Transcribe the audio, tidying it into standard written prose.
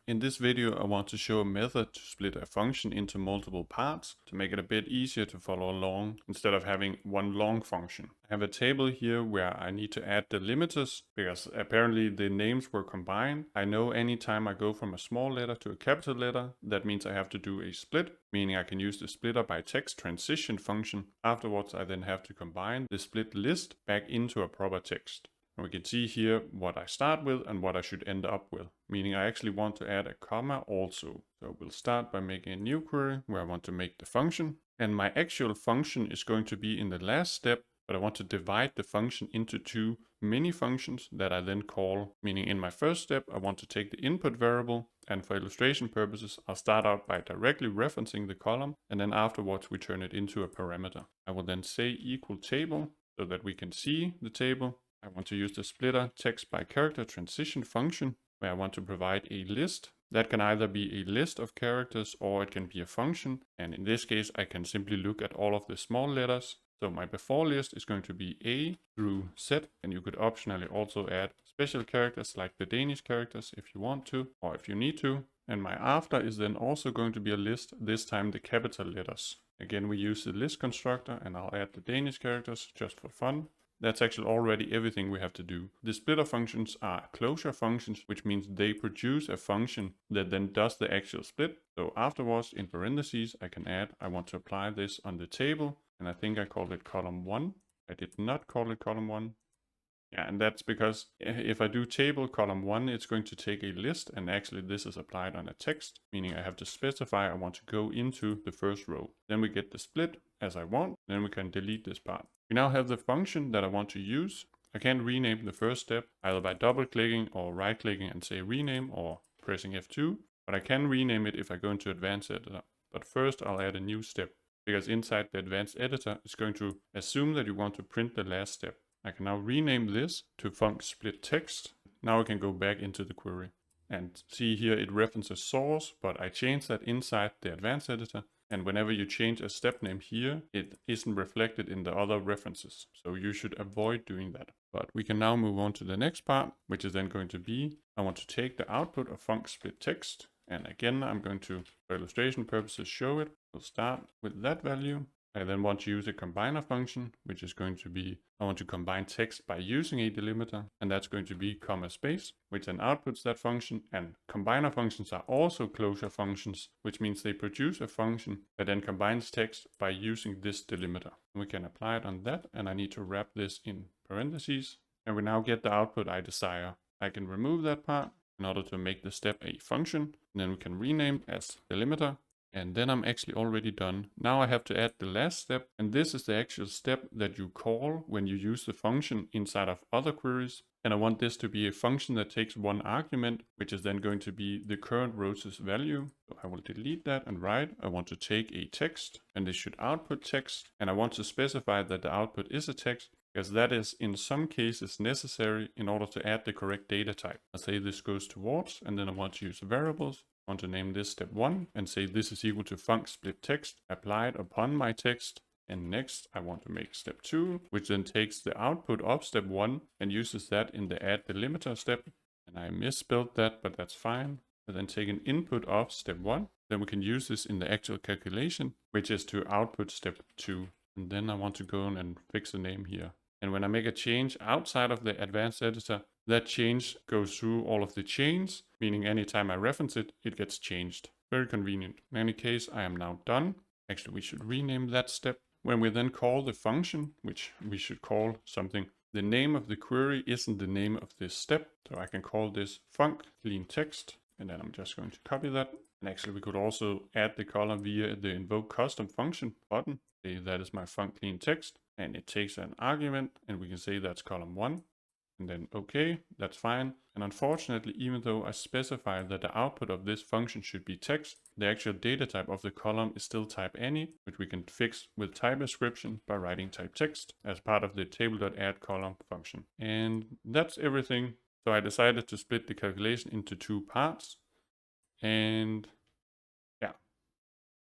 In this video, I want to show a method to split a function into multiple parts to make it a bit easier to follow along instead of having one long function. I have a table here where I need to add delimiters because apparently the names were combined. I know anytime I go from a small letter to a capital letter, that means I have to do a split, meaning I can use the splitter by text transition function. Afterwards, I then have to combine the split list back into a proper text. And we can see here what I start with and what I should end up with, meaning I actually want to add a comma also. So we'll start by making a new query where I want to make the function. And my actual function is going to be in the last step, but I want to divide the function into two mini functions that I then call, meaning in my first step, I want to take the input variable, and for illustration purposes, I'll start out by directly referencing the column, and then afterwards we turn it into a parameter. I will then say equal table so that we can see the table. I want to use the splitter text by character transition function where I want to provide a list. That can either be a list of characters or it can be a function. And in this case, I can simply look at all of the small letters. So my before list is going to be A through Z, and you could optionally also add special characters like the Danish characters if you want to or if you need to. And my after is then also going to be a list, this time the capital letters. Again, we use the list constructor and I'll add the Danish characters just for fun. That's actually already everything we have to do. The splitter functions are closure functions, which means they produce a function that then does the actual split. So afterwards, in parentheses, I can add, I want to apply this on the table. And I think I called it column 1. I did not call it column 1. Yeah, and that's because if I do table column 1, it's going to take a list, and actually this is applied on a text, meaning I have to specify I want to go into the first row. Then we get the split as I want, then we can delete this part. We now have the function that I want to use. I can rename the first step either by double clicking or right clicking and say rename or pressing F2, but I can rename it if I go into advanced editor. But first I'll add a new step, because inside the advanced editor it's going to assume that you want to print the last step. I can now rename this to func split text. Now I can go back into the query and see here it references source, but I changed that inside the advanced editor. And whenever you change a step name here, it isn't reflected in the other references. So you should avoid doing that. But we can now move on to the next part, which is then going to be, I want to take the output of func split text. And again, I'm going to, for illustration purposes, show it. We'll start with that value. I then want to use a combiner function, which is going to be, I want to combine text by using a delimiter, and that's going to be comma space, which then outputs that function. And combiner functions are also closure functions, which means they produce a function that then combines text by using this delimiter. We can apply it on that, and I need to wrap this in parentheses, and we now get the output I desire. I can remove that part in order to make the step a function, and then we can rename as delimiter. And then I'm actually already done. Now I have to add the last step, and this is the actual step that you call when you use the function inside of other queries. And I want this to be a function that takes one argument, which is then going to be the current row's value. So I will delete that and write, I want to take a text, and this should output text. And I want to specify that the output is a text, because that is in some cases necessary in order to add the correct data type. I say this goes towards, and then I want to use variables. I want to name this step 1 and say this is equal to func split text applied upon my text. And next I want to make step 2, which then takes the output of step 1 and uses that in the add delimiter step. And I misspelled that, but that's fine. And then take an input of step 1. Then we can use this in the actual calculation, which is to output step 2. And then I want to go in and fix the name here. And when I make a change outside of the advanced editor, that change goes through all of the chains, meaning anytime I reference it, it gets changed. Very convenient. In any case, I am now done. Actually, we should rename that step. When we then call the function, which we should call something, the name of the query isn't the name of this step. So I can call this func clean text, and then I'm just going to copy that. And actually, we could also add the column via the invoke custom function button. Say that is my func clean text, and it takes an argument, and we can say that's column 1. And then okay, that's fine. And unfortunately, even though I specified that the output of this function should be text, the actual data type of the column is still type any, which we can fix with type description by writing type text as part of the table.addColumn function. And that's everything. So I decided to split the calculation into two parts. And